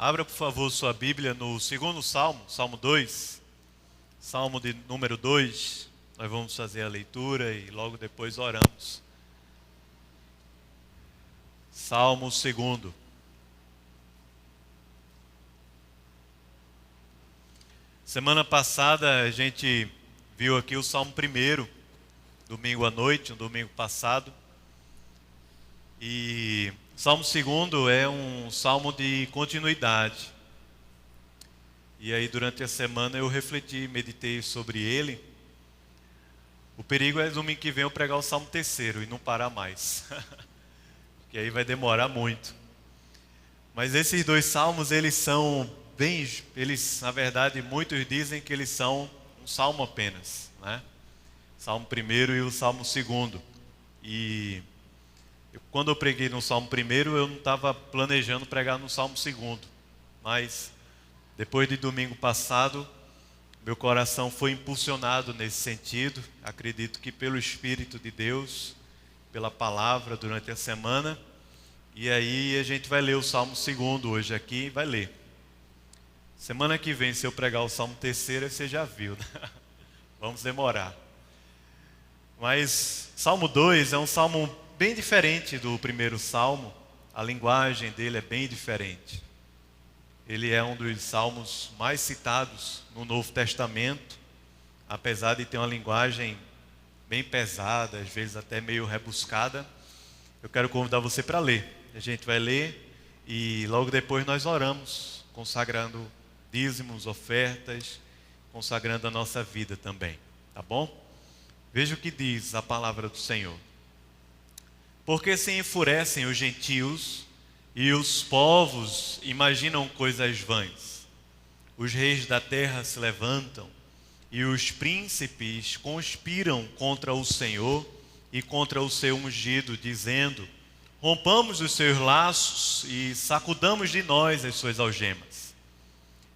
Abra, por favor, sua Bíblia no segundo Salmo, Salmo 2, Salmo de número 2. Nós vamos fazer a leitura e logo depois oramos. Salmo 2. Semana passada a gente viu aqui o Salmo 1, domingo à noite, no domingo passado. E Salmo 2 é um salmo de continuidade. E aí durante a semana eu refleti, meditei sobre ele. O perigo é domingo que vem eu pregar o Salmo 3 e não parar mais. Porque aí vai demorar muito. Mas esses dois salmos, na verdade, muitos dizem que eles são um salmo apenas, né? Salmo 1 e o Salmo 2. E quando eu preguei no Salmo 1, eu não estava planejando pregar no Salmo 2. Mas depois de domingo passado, meu coração foi impulsionado nesse sentido. Acredito que pelo Espírito de Deus, pela palavra durante a semana. E aí a gente vai ler o Salmo 2 hoje aqui, vai ler. Semana que vem, se eu pregar o Salmo 3, você já viu, né? Vamos demorar. Mas Salmo 2 é um salmo bem diferente do primeiro salmo. A linguagem dele é bem diferente. Ele é um dos salmos mais citados no Novo Testamento, apesar de ter uma linguagem bem pesada, às vezes até meio rebuscada. Eu quero convidar você para ler. A gente vai ler e logo depois nós oramos, consagrando dízimos, ofertas, consagrando a nossa vida também, tá bom? Veja o que diz a palavra do Senhor. Porque se enfurecem os gentios e os povos imaginam coisas vãs. Os reis da terra se levantam e os príncipes conspiram contra o Senhor e contra o seu ungido, dizendo: rompamos os seus laços e sacudamos de nós as suas algemas.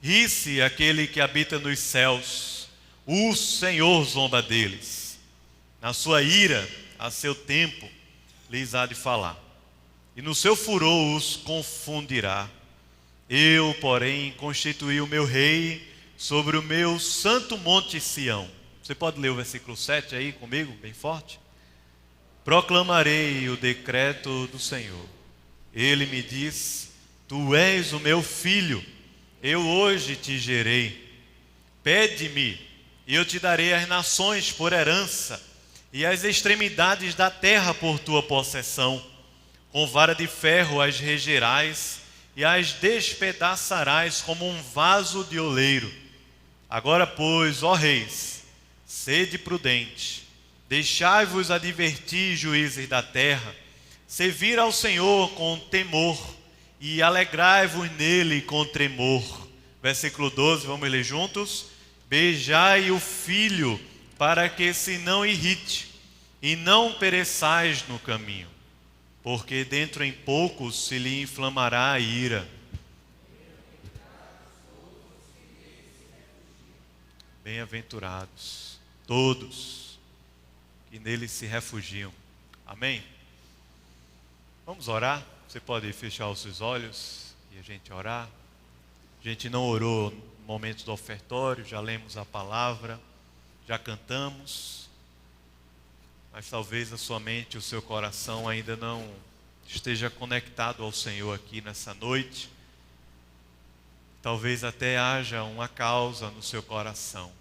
Ri-se aquele que habita nos céus, o Senhor zomba deles. Na sua ira, a seu tempo, lhes há de falar, e no seu furor os confundirá. Eu, porém, constituí o meu rei sobre o meu santo monte Sião. Você pode ler o versículo 7 aí comigo, bem forte? Proclamarei o decreto do Senhor. Ele me diz: tu és o meu filho, eu hoje te gerei. Pede-me, e eu te darei as nações por herança, e as extremidades da terra por tua possessão. Com vara de ferro as regerás, e as despedaçarás como um vaso de oleiro. Agora, pois, ó reis, sede prudentes, deixai-vos advertir, juízes da terra, servir ao Senhor com temor e alegrai-vos nele com tremor. Versículo 12, vamos ler juntos. Beijai o filho, para que se não irrite, e não pereçais no caminho, porque dentro em pouco se lhe inflamará a ira. Bem-aventurados todos que nele se refugiam. Amém? Vamos orar? Você pode fechar os seus olhos e a gente orar. A gente não orou no momento do ofertório, já lemos a palavra, já cantamos, mas talvez a sua mente e o seu coração ainda não esteja conectado ao Senhor aqui nessa noite. Talvez até haja uma causa no seu coração.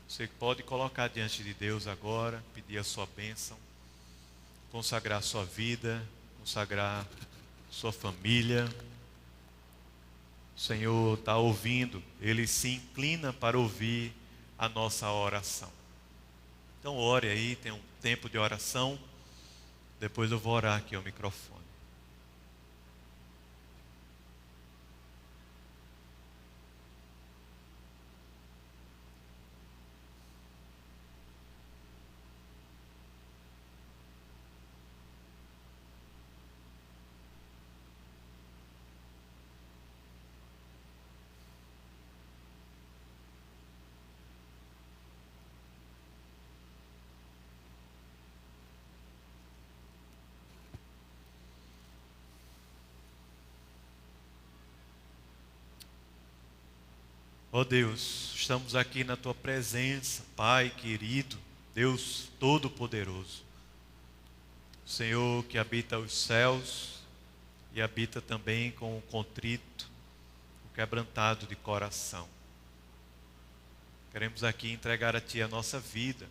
Você pode colocar diante de Deus agora, pedir a sua bênção, consagrar a sua vida, consagrar sua família. O Senhor está ouvindo, Ele se inclina para ouvir a nossa oração. Então ore aí, tem um tempo de oração, depois eu vou orar aqui ao microfone. Ó Deus, estamos aqui na Tua presença, Pai querido, Deus Todo-Poderoso. Senhor que habita os céus e habita também com o contrito, o quebrantado de coração. Queremos aqui entregar a Ti a nossa vida,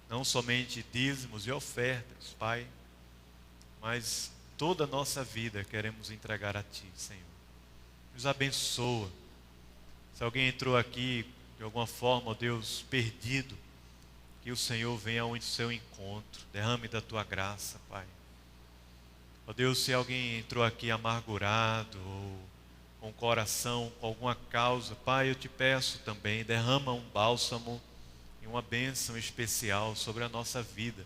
não somente dízimos e ofertas, Pai, mas toda a nossa vida queremos entregar a Ti, Senhor. Nos abençoa. Se alguém entrou aqui de alguma forma, ó Deus, perdido, que o Senhor venha ao seu encontro, derrame da Tua graça, Pai. Ó Deus, se alguém entrou aqui amargurado ou com o coração, com alguma causa, Pai, eu Te peço também, derrama um bálsamo e uma bênção especial sobre a nossa vida.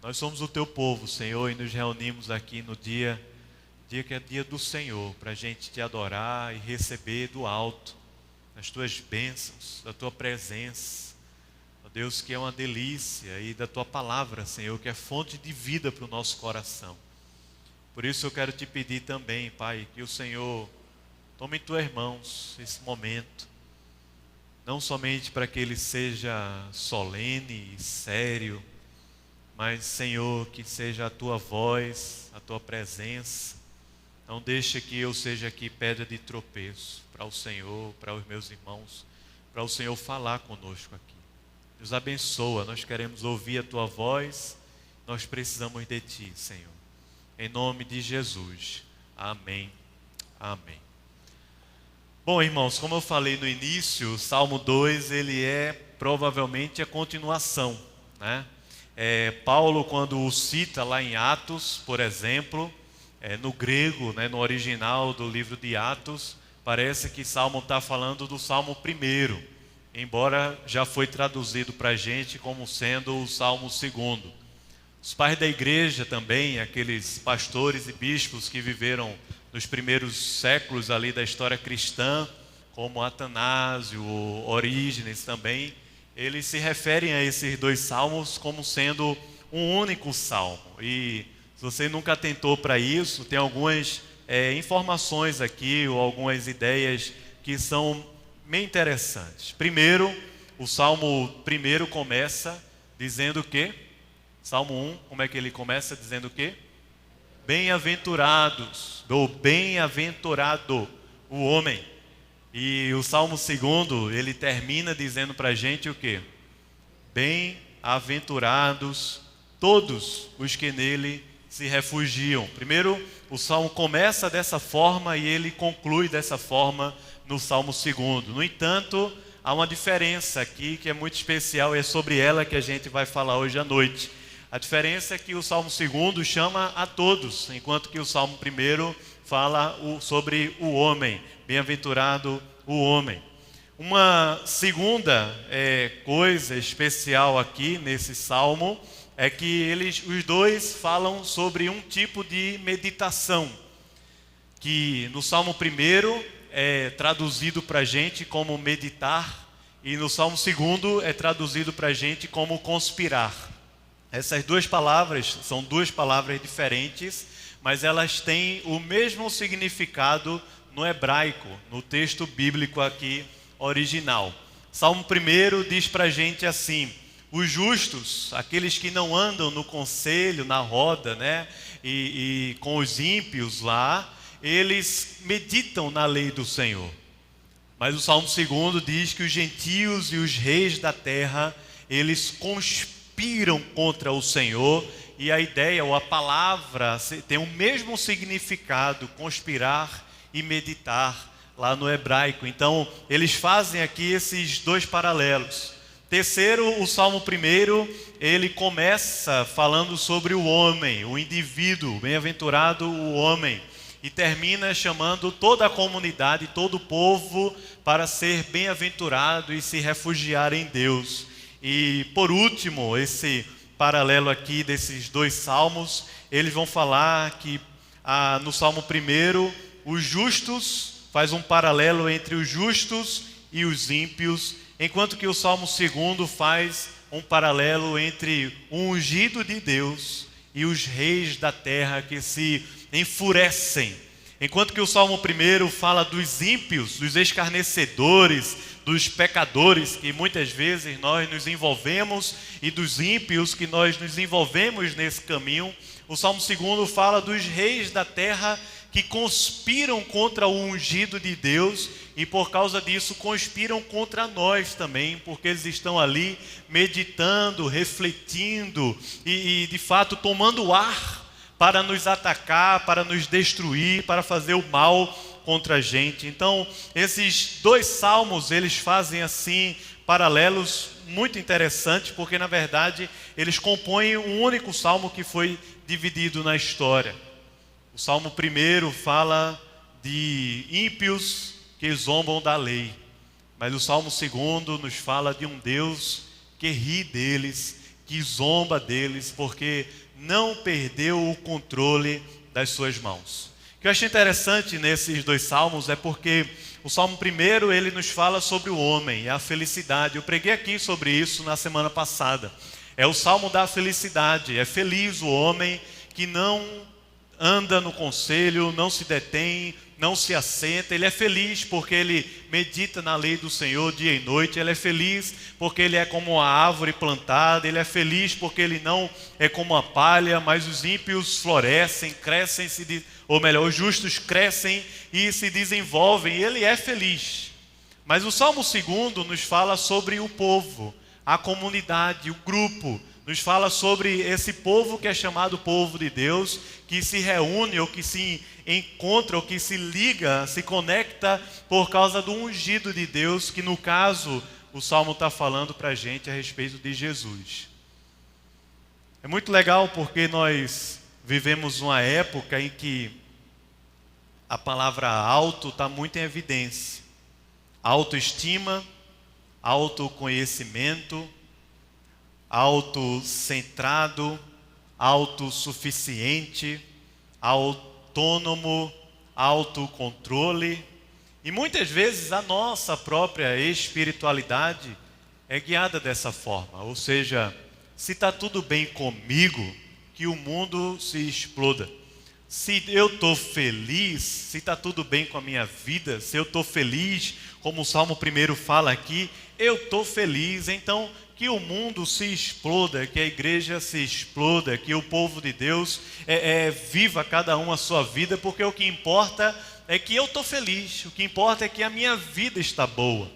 Nós somos o Teu povo, Senhor, e nos reunimos aqui no dia que é dia do Senhor, para a gente Te adorar e receber do alto as Tuas bênçãos, da Tua presença, ó Deus, que é uma delícia, e da Tua palavra, Senhor, que é fonte de vida para o nosso coração. Por isso eu quero Te pedir também, Pai, que o Senhor tome em Tuas mãos esse momento, não somente para que ele seja solene e sério, mas, Senhor, que seja a Tua voz, a Tua presença. Não deixe que eu seja aqui pedra de tropeço para o Senhor, para os meus irmãos, para o Senhor falar conosco aqui. Nos abençoa, nós queremos ouvir a Tua voz, nós precisamos de Ti, Senhor. Em nome de Jesus. Amém. Amém. Bom, irmãos, como eu falei no início, o Salmo 2, ele é provavelmente a continuação, né? Paulo, quando o cita lá em Atos, por exemplo, no grego, né, no original do livro de Atos, parece que Salmo está falando do Salmo 1, embora já foi traduzido para a gente como sendo o Salmo 2. Os pais da igreja também, aqueles pastores e bispos que viveram nos primeiros séculos ali da história cristã, como Atanásio, Orígenes também, eles se referem a esses dois salmos como sendo um único salmo. E se você nunca atentou para isso, tem algumas informações aqui, ou algumas ideias que são bem interessantes. Primeiro, o Salmo 1 começa dizendo o quê? Salmo 1, como é que ele começa dizendo o quê? Bem-aventurados, ou bem-aventurado o homem. E o Salmo 2, ele termina dizendo para a gente o quê? Bem-aventurados todos os que nele se refugiam. Primeiro, o Salmo começa dessa forma e ele conclui dessa forma no Salmo 2. No entanto, há uma diferença aqui que é muito especial e é sobre ela que a gente vai falar hoje à noite. A diferença é que o Salmo 2 chama a todos, enquanto que o Salmo 1 fala sobre o homem. Bem-aventurado o homem. Uma segunda coisa especial aqui nesse Salmo é que os dois falam sobre um tipo de meditação, que no Salmo 1 é traduzido para a gente como meditar, e no Salmo 2 é traduzido para a gente como conspirar. Essas duas palavras são duas palavras diferentes, mas elas têm o mesmo significado no hebraico, no texto bíblico aqui original. Salmo 1 diz para a gente assim: os justos, aqueles que não andam no conselho, na roda, né, e com os ímpios lá, eles meditam na lei do Senhor. Mas o Salmo 2 diz que os gentios e os reis da terra, eles conspiram contra o Senhor, e a ideia ou a palavra tem o mesmo significado, conspirar e meditar, lá no hebraico. Então, eles fazem aqui esses dois paralelos. Terceiro, o Salmo 1, ele começa falando sobre o homem, o indivíduo, bem-aventurado o homem, e termina chamando toda a comunidade, todo o povo para ser bem-aventurado e se refugiar em Deus. E por último, esse paralelo aqui desses dois salmos, eles vão falar que no Salmo 1, os justos, faz um paralelo entre os justos e os ímpios, enquanto que o Salmo 2 faz um paralelo entre o ungido de Deus e os reis da terra que se enfurecem Enquanto que o Salmo 1 fala dos ímpios, dos escarnecedores, dos pecadores que muitas vezes nós nos envolvemos e dos ímpios que nós nos envolvemos nesse caminho, o Salmo 2 fala dos reis da terra que conspiram contra o ungido de Deus e por causa disso conspiram contra nós também, porque eles estão ali meditando, refletindo e de fato tomando ar para nos atacar, para nos destruir, para fazer o mal contra a gente. Então, esses dois salmos, eles fazem assim paralelos muito interessantes, porque na verdade eles compõem um único salmo que foi dividido na história. O Salmo 1 fala de ímpios que zombam da lei, mas o Salmo 2 nos fala de um Deus que ri deles, que zomba deles, porque não perdeu o controle das suas mãos. O que eu achei interessante nesses dois salmos é porque o Salmo 1 ele nos fala sobre o homem e a felicidade. Eu preguei aqui sobre isso na semana passada. É o salmo da felicidade. É feliz o homem que não anda no conselho, não se detém, não se assenta. Ele é feliz porque ele medita na lei do Senhor dia e noite. Ele é feliz porque ele é como uma árvore plantada. Ele é feliz porque ele não é como a palha, mas os ímpios florescem, crescem, ou melhor, os justos crescem e se desenvolvem. E ele é feliz. Mas o Salmo 2 nos fala sobre o povo, a comunidade, o grupo. Nos fala sobre esse povo que é chamado povo de Deus, que se reúne ou que se encontra ou que se liga, se conecta por causa do ungido de Deus, que no caso o Salmo está falando para a gente a respeito de Jesus. É muito legal porque nós vivemos uma época em que a palavra auto está muito em evidência. Autoestima, autoconhecimento, autocentrado, autossuficiente, autônomo, autocontrole. E muitas vezes a nossa própria espiritualidade é guiada dessa forma. Ou seja, se está tudo bem comigo, que o mundo se exploda. Se eu estou feliz, se está tudo bem com a minha vida, se eu estou feliz, como o Salmo 1 fala aqui, eu estou feliz, então que o mundo se exploda, que a igreja se exploda, que o povo de Deus viva cada um a sua vida, porque o que importa é que eu estou feliz, o que importa é que a minha vida está boa.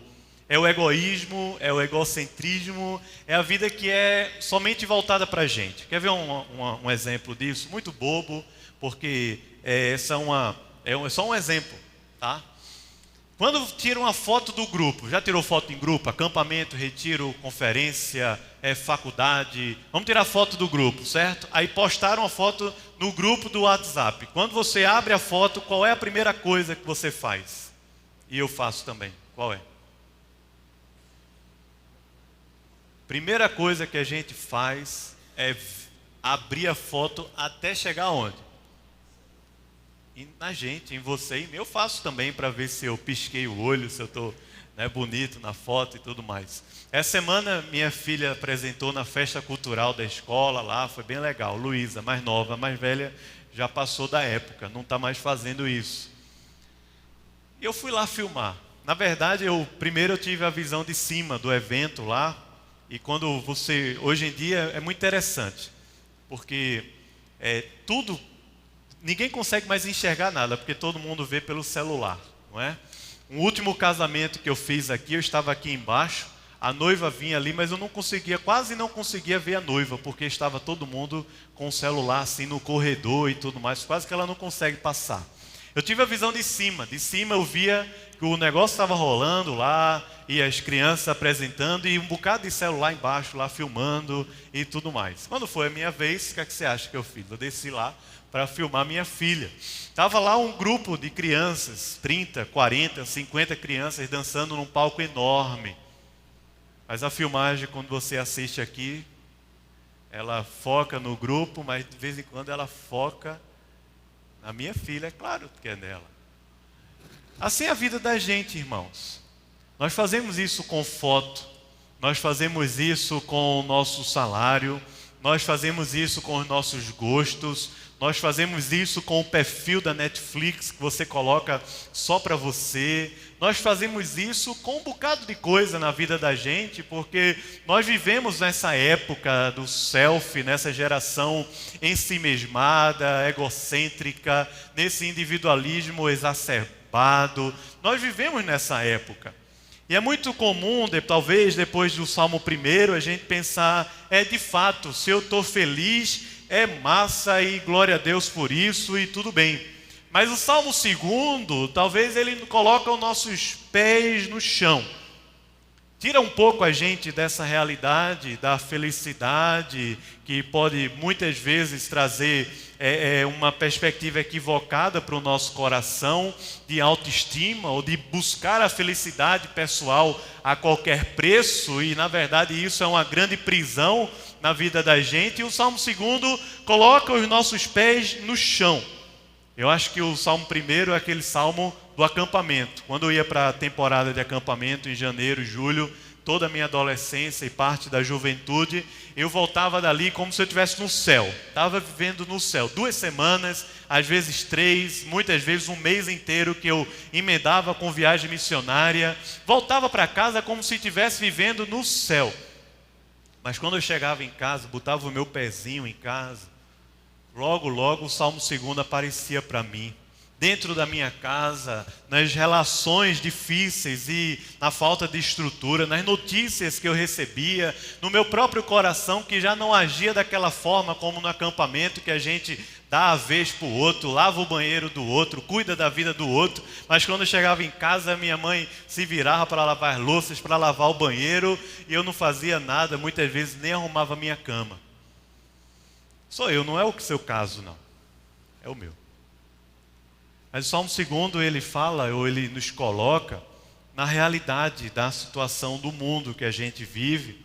É o egoísmo, é o egocentrismo, é a vida que é somente voltada para a gente. Quer ver um exemplo disso? Muito bobo, porque é só um exemplo, tá? Quando tira uma foto do grupo, já tirou foto em grupo? Acampamento, retiro, conferência, faculdade. Vamos tirar foto do grupo, certo? Aí postaram a foto no grupo do WhatsApp. Quando você abre a foto, qual é a primeira coisa que você faz? E eu faço também. Qual é? Primeira coisa que a gente faz é abrir a foto até chegar aonde? E na gente, em você e em mim, eu faço também para ver se eu pisquei o olho, se eu estou bonito na foto e tudo mais. Essa semana minha filha apresentou na festa cultural da escola lá, foi bem legal. Luísa, mais nova, mais velha, já passou da época, não está mais fazendo isso. E eu fui lá filmar. Na verdade, primeiro eu tive a visão de cima do evento lá, e quando hoje em dia é muito interessante, porque tudo, ninguém consegue mais enxergar nada, porque todo mundo vê pelo celular, não é? Um último casamento que eu fiz aqui, eu estava aqui embaixo, a noiva vinha ali, mas eu quase não conseguia ver a noiva, porque estava todo mundo com o celular assim no corredor e tudo mais, quase que ela não consegue passar. Eu tive a visão de cima eu via que o negócio estava rolando lá, e as crianças apresentando, e um bocado de celular embaixo lá filmando e tudo mais. Quando foi a minha vez, o que é que você acha que eu fiz? Eu desci lá para filmar minha filha. Estava lá um grupo de crianças, 30, 40, 50 crianças dançando num palco enorme. Mas a filmagem, quando você assiste aqui, ela foca no grupo, mas de vez em quando ela foca na minha filha, é claro que é nela. Assim é a vida da gente, irmãos. Nós fazemos isso com foto, nós fazemos isso com o nosso salário, nós fazemos isso com os nossos gostos, nós fazemos isso com o perfil da Netflix que você coloca só para você. Nós fazemos isso com um bocado de coisa na vida da gente, porque nós vivemos nessa época do selfie, nessa geração ensimesmada, egocêntrica, nesse individualismo exacerbado. Nós vivemos nessa época. E é muito comum, talvez depois do Salmo 1, a gente pensar, de fato, se eu estou feliz, é massa e glória a Deus por isso e tudo bem. Mas o Salmo 2, talvez ele coloca os nossos pés no chão. Tira um pouco a gente dessa realidade da felicidade, que pode muitas vezes trazer uma perspectiva equivocada para o nosso coração, de autoestima ou de buscar a felicidade pessoal a qualquer preço, e na verdade isso é uma grande prisão na vida da gente. E o Salmo 2 coloca os nossos pés no chão. Eu acho que o Salmo 1 é aquele salmo do acampamento. Quando eu ia para a temporada de acampamento em janeiro, julho, toda a minha adolescência e parte da juventude, eu voltava dali como se eu estivesse no céu. Estava vivendo no céu. 2 semanas, às vezes 3, muitas vezes um mês inteiro que eu emendava com viagem missionária. Voltava para casa como se estivesse vivendo no céu. Mas quando eu chegava em casa, botava o meu pezinho em casa, logo o Salmo 2 aparecia para mim. Dentro da minha casa, nas relações difíceis e na falta de estrutura, nas notícias que eu recebia, no meu próprio coração que já não agia daquela forma como no acampamento, que a gente dá a vez para o outro, lava o banheiro do outro, cuida da vida do outro. Mas quando eu chegava em casa, minha mãe se virava para lavar as louças, para lavar o banheiro, e eu não fazia nada, muitas vezes nem arrumava a minha cama. Sou eu, não é o seu caso não, é o meu. Mas o Salmo 2 ele fala, ou ele nos coloca na realidade da situação do mundo que a gente vive.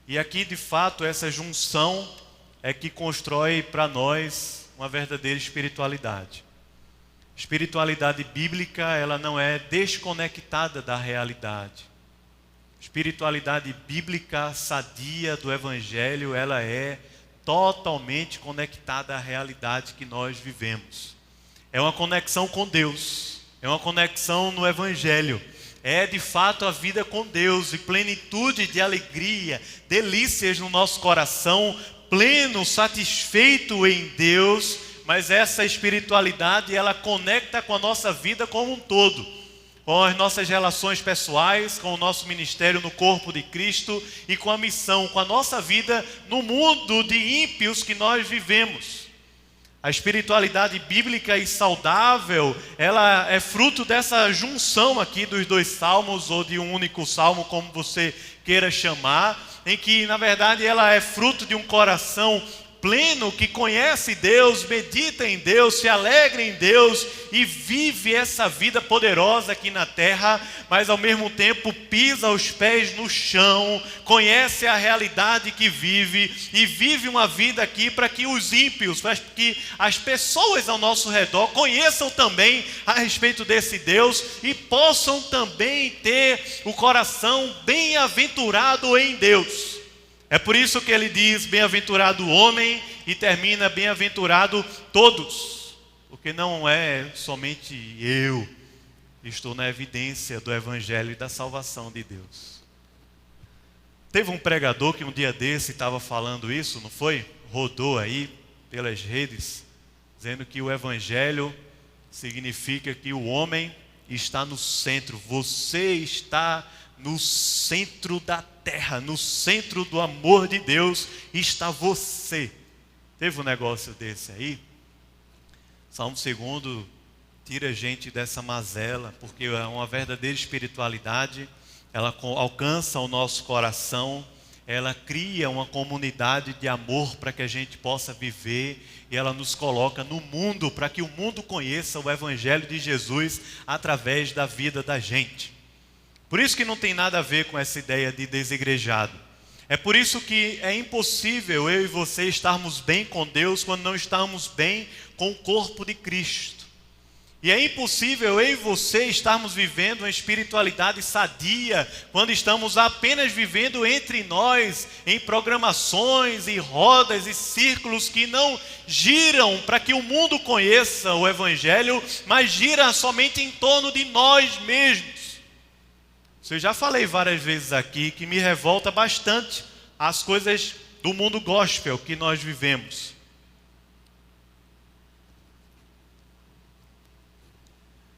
E aqui de fato essa junção é que constrói para nós uma verdadeira espiritualidade. Espiritualidade bíblica, ela não é desconectada da realidade. Espiritualidade bíblica sadia do Evangelho, ela é totalmente conectada à realidade que nós vivemos. É uma conexão com Deus, é uma conexão no Evangelho. É de fato a vida com Deus e plenitude de alegria, delícias no nosso coração, pleno, satisfeito em Deus. Mas essa espiritualidade, ela conecta com a nossa vida como um todo, com as nossas relações pessoais, com o nosso ministério no corpo de Cristo e com a missão, com a nossa vida no mundo de ímpios que nós vivemos. A espiritualidade bíblica e saudável, ela é fruto dessa junção aqui dos 2 salmos, ou de um único salmo, como você queira chamar, em que, na verdade, ela é fruto de um coração pleno, que conhece Deus, medita em Deus, se alegra em Deus e vive essa vida poderosa aqui na terra, mas ao mesmo tempo pisa os pés no chão, conhece a realidade que vive e vive uma vida aqui para que os ímpios, para que as pessoas ao nosso redor conheçam também a respeito desse Deus e possam também ter o coração bem-aventurado em Deus. É por isso que ele diz bem-aventurado o homem e termina bem-aventurado todos. Porque não é somente eu que estou na evidência do Evangelho e da salvação de Deus. Teve um pregador que um dia desse estava falando isso, não foi? Rodou aí pelas redes, dizendo que o Evangelho significa que o homem está no centro. Você está no centro da terra, no centro do amor de Deus está você. Teve um negócio desse aí? Salmo 2 tira a gente dessa mazela, porque é uma verdadeira espiritualidade, ela alcança o nosso coração, ela cria uma comunidade de amor para que a gente possa viver, e ela nos coloca no mundo, para que o mundo conheça o Evangelho de Jesus através da vida da gente. Por isso que não tem nada a ver com essa ideia de desigrejado. É por isso que é impossível eu e você estarmos bem com Deus quando não estamos bem com o corpo de Cristo. E é impossível eu e você estarmos vivendo uma espiritualidade sadia quando estamos apenas vivendo entre nós em programações e rodas e círculos que não giram para que o mundo conheça o Evangelho, mas giram somente em torno de nós mesmos. Eu já falei várias vezes aqui que me revolta bastante as coisas do mundo gospel que nós vivemos.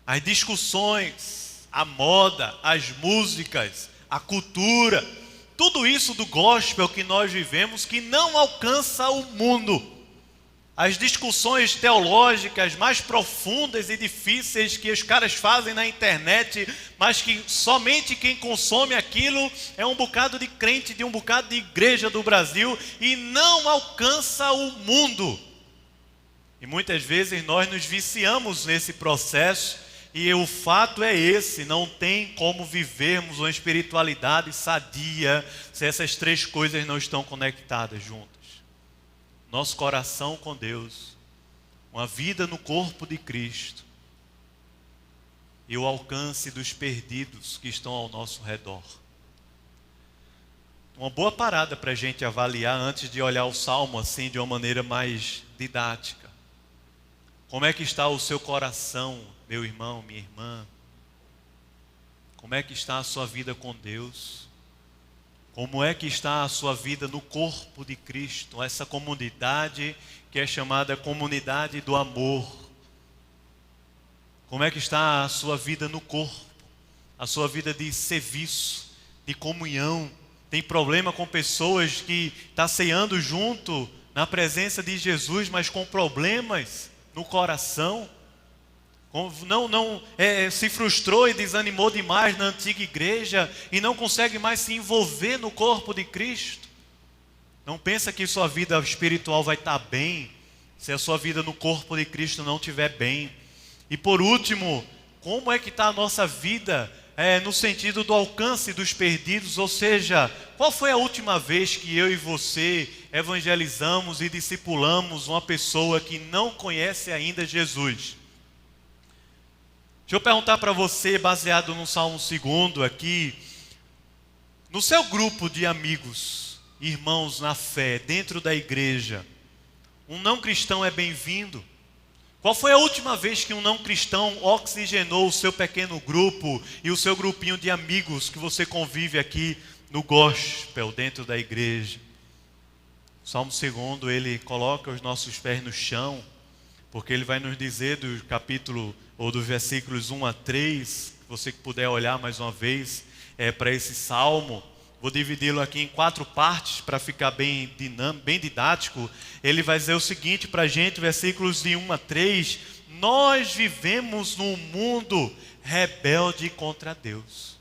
As discussões, a moda, as músicas, a cultura, tudo isso do gospel que nós vivemos que não alcança o mundo. As discussões teológicas mais profundas e difíceis que os caras fazem na internet, mas que somente quem consome aquilo é um bocado de crente de um bocado de igreja do Brasil e não alcança o mundo. E muitas vezes nós nos viciamos nesse processo. E o fato é esse, não tem como vivermos uma espiritualidade sadia se essas três coisas não estão conectadas juntas. Nosso coração com Deus, uma vida no corpo de Cristo e o alcance dos perdidos que estão ao nosso redor. Uma boa parada para a gente avaliar antes de olhar o Salmo assim de uma maneira mais didática. Como é que está o seu coração, meu irmão, minha irmã? Como é que está a sua vida com Deus? Como é que está a sua vida no corpo de Cristo? Essa comunidade que é chamada comunidade do amor. Como é que está a sua vida no corpo? A sua vida de serviço, de comunhão. Tem problema com pessoas que estão ceando junto na presença de Jesus, mas com problemas no coração. Se frustrou e desanimou demais na antiga igreja e não consegue mais se envolver no corpo de Cristo. Não pensa que sua vida espiritual vai estar bem se a sua vida no corpo de Cristo não estiver bem. E por último, como é que está a nossa vida no sentido do alcance dos perdidos? Ou seja, qual foi a última vez que eu e você evangelizamos e discipulamos uma pessoa que não conhece ainda Jesus? Deixa eu perguntar para você, baseado no Salmo 2 aqui, no seu grupo de amigos, irmãos na fé, dentro da igreja, um não cristão é bem-vindo? Qual foi a última vez que um não cristão oxigenou o seu pequeno grupo e o seu grupinho de amigos que você convive aqui no gospel, dentro da igreja? O Salmo 2, ele coloca os nossos pés no chão, porque ele vai nos dizer do capítulo, ou dos versículos 1 a 3, você que puder olhar mais uma vez para esse salmo, vou dividi-lo aqui em 4 partes para ficar bem dinâmico, bem didático. Ele vai dizer o seguinte para a gente, versículos de 1 a 3, nós vivemos num mundo rebelde contra Deus.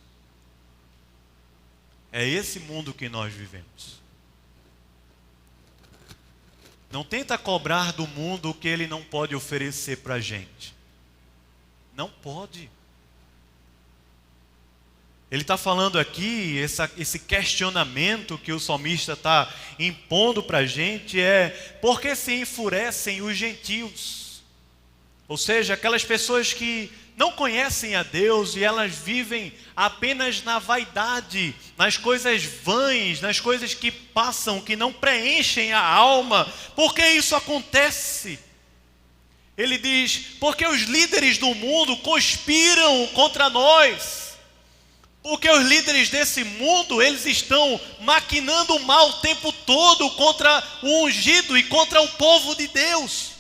É esse mundo que nós vivemos. Não tenta cobrar do mundo o que ele não pode oferecer para a gente. Não pode. Ele está falando aqui, esse questionamento que o salmista está impondo para a gente é: por que se enfurecem os gentios? Ou seja, aquelas pessoas que não conhecem a Deus e elas vivem apenas na vaidade, nas coisas vãs, nas coisas que passam, que não preenchem a alma. Por que isso acontece? Ele diz: porque os líderes do mundo conspiram contra nós. Porque os líderes desse mundo, eles estão maquinando o mal o tempo todo contra o ungido e contra o povo de Deus.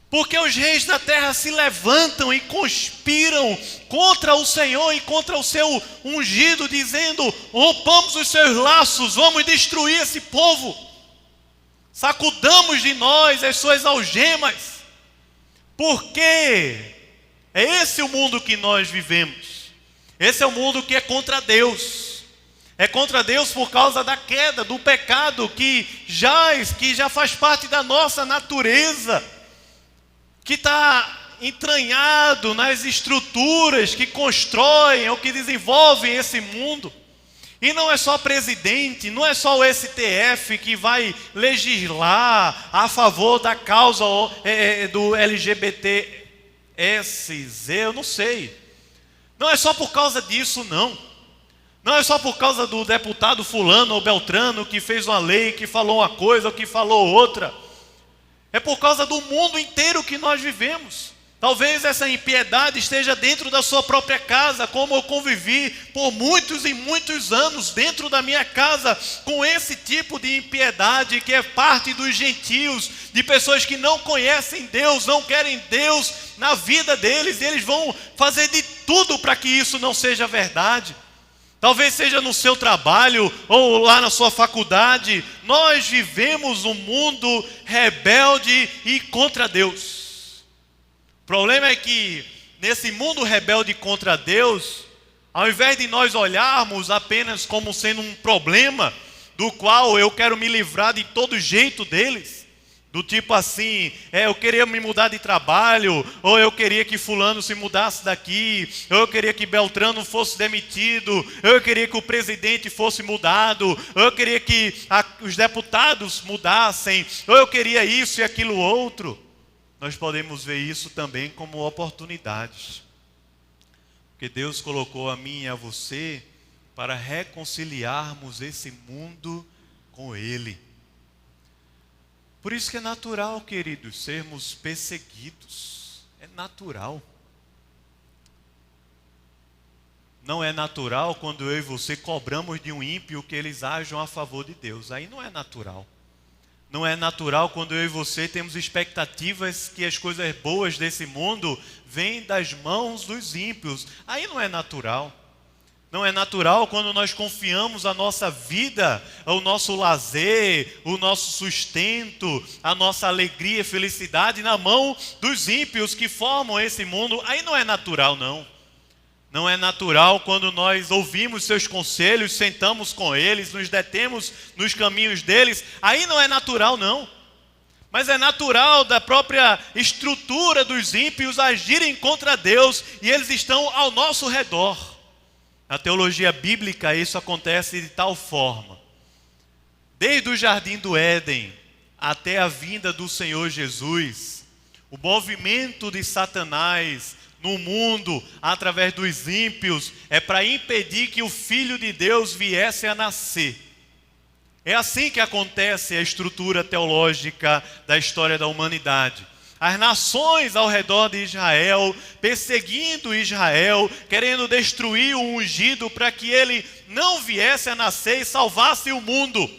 Porque os reis da terra se levantam e conspiram contra o Senhor e contra o seu ungido, dizendo: rompamos os seus laços, vamos destruir esse povo. Sacudamos de nós as suas algemas. Porque é esse o mundo que nós vivemos. Esse é o mundo que é contra Deus. É contra Deus por causa da queda, do pecado que já faz parte da nossa natureza, que está entranhado nas estruturas que constroem ou que desenvolvem esse mundo. E não é só presidente, não é só o STF que vai legislar a favor da causa do LGBTQI+, S, Z, eu não sei. Não é só por causa disso, não. Não é só por causa do deputado fulano ou beltrano que fez uma lei, que falou uma coisa ou que falou outra. É por causa do mundo inteiro que nós vivemos. Talvez essa impiedade esteja dentro da sua própria casa, como eu convivi por muitos e muitos anos dentro da minha casa com esse tipo de impiedade que é parte dos gentios, de pessoas que não conhecem Deus, não querem Deus na vida deles, e eles vão fazer de tudo para que isso não seja verdade. Talvez seja no seu trabalho ou lá na sua faculdade. Nós vivemos um mundo rebelde e contra Deus. O problema é que nesse mundo rebelde contra Deus, ao invés de nós olharmos apenas como sendo um problema do qual eu quero me livrar de todo jeito deles, do tipo assim, eu queria me mudar de trabalho, ou eu queria que fulano se mudasse daqui, ou eu queria que Beltrano fosse demitido, ou eu queria que o presidente fosse mudado, ou eu queria que os deputados mudassem, ou eu queria isso e aquilo outro. Nós podemos ver isso também como oportunidades. Porque Deus colocou a mim e a você para reconciliarmos esse mundo com Ele. Por isso que é natural, queridos, sermos perseguidos. É natural. Não é natural quando eu e você cobramos de um ímpio que eles ajam a favor de Deus. Aí não é natural. Não é natural quando eu e você temos expectativas que as coisas boas desse mundo vêm das mãos dos ímpios. Aí não é natural. Não é natural quando nós confiamos a nossa vida, o nosso lazer, o nosso sustento, a nossa alegria e felicidade na mão dos ímpios que formam esse mundo. Aí não é natural, não. Não é natural quando nós ouvimos seus conselhos, sentamos com eles, nos detemos nos caminhos deles. Aí não é natural, não. Mas é natural da própria estrutura dos ímpios agirem contra Deus e eles estão ao nosso redor. Na teologia bíblica isso acontece de tal forma. Desde o jardim do Éden até a vinda do Senhor Jesus, o movimento de Satanás no mundo, através dos ímpios, é para impedir que o Filho de Deus viesse a nascer. É assim que acontece a estrutura teológica da história da humanidade. As nações ao redor de Israel, perseguindo Israel, querendo destruir o ungido para que ele não viesse a nascer e salvasse o mundo.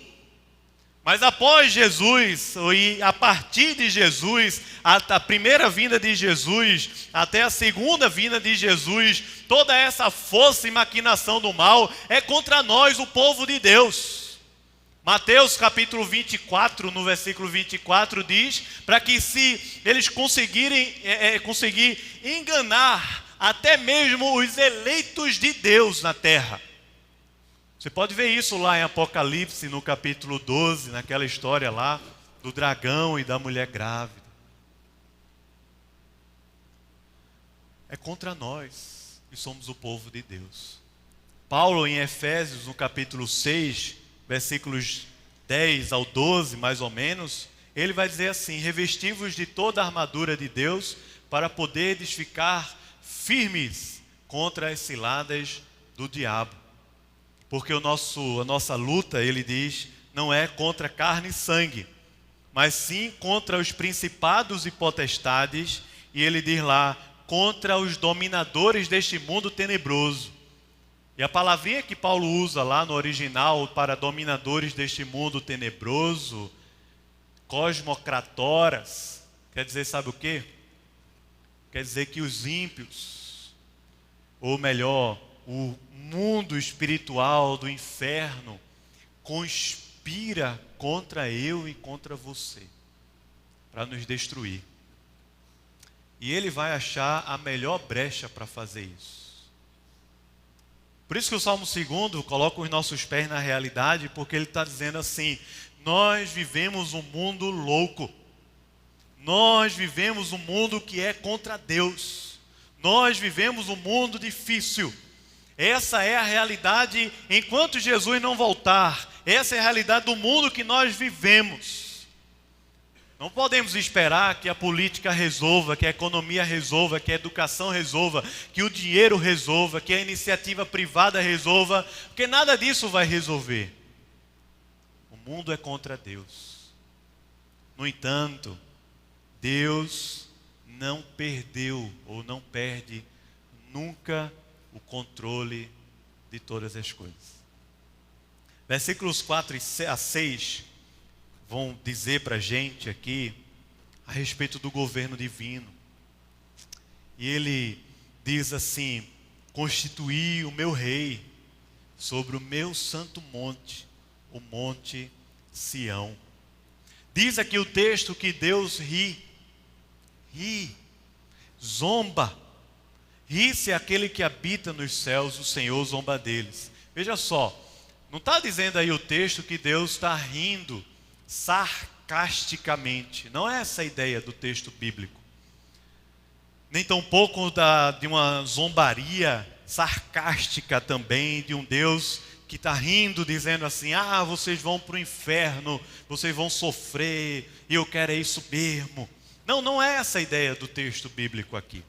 Mas após Jesus, e a partir de Jesus, a primeira vinda de Jesus, até a segunda vinda de Jesus, toda essa força e maquinação do mal é contra nós, o povo de Deus. Mateus capítulo 24, no versículo 24, diz, para que se eles conseguir enganar até mesmo os eleitos de Deus na terra. Você pode ver isso lá em Apocalipse, no capítulo 12, naquela história lá do dragão e da mulher grávida. É contra nós que somos o povo de Deus. Paulo em Efésios, no capítulo 6, versículos 10 ao 12, mais ou menos, ele vai dizer assim: revesti-vos de toda a armadura de Deus para poderes ficar firmes contra as ciladas do diabo. Porque a nossa luta, ele diz, não é contra carne e sangue, mas sim contra os principados e potestades, e ele diz lá, contra os dominadores deste mundo tenebroso. E a palavrinha que Paulo usa lá no original para dominadores deste mundo tenebroso, cosmocratoras, quer dizer, sabe o quê? Quer dizer que os ímpios, ou melhor, o mundo espiritual do inferno conspira contra eu e contra você para nos destruir. E ele vai achar a melhor brecha para fazer isso. Por isso que o Salmo 2 coloca os nossos pés na realidade, porque ele está dizendo assim: nós vivemos um mundo louco, nós vivemos um mundo que é contra Deus, nós vivemos um mundo difícil. Essa é a realidade enquanto Jesus não voltar. Essa é a realidade do mundo que nós vivemos. Não podemos esperar que a política resolva, que a economia resolva, que a educação resolva, que o dinheiro resolva, que a iniciativa privada resolva, porque nada disso vai resolver. O mundo é contra Deus. No entanto, Deus não perdeu ou não perde nunca o controle de todas as coisas. Versículos 4 a 6 vão dizer para a gente aqui a respeito do governo divino. E ele diz assim: constituí o meu rei sobre o meu santo monte, o monte Sião. Diz aqui o texto que Deus ri, zomba. Ri-se aquele que habita nos céus, o Senhor zomba deles. Veja só, não está dizendo aí o texto que Deus está rindo sarcasticamente. Não é essa a ideia do texto bíblico. Nem tampouco de uma zombaria sarcástica também, de um Deus que está rindo, dizendo assim: ah, vocês vão para o inferno, vocês vão sofrer, e eu quero é isso mesmo. Não, não é essa a ideia do texto bíblico aqui.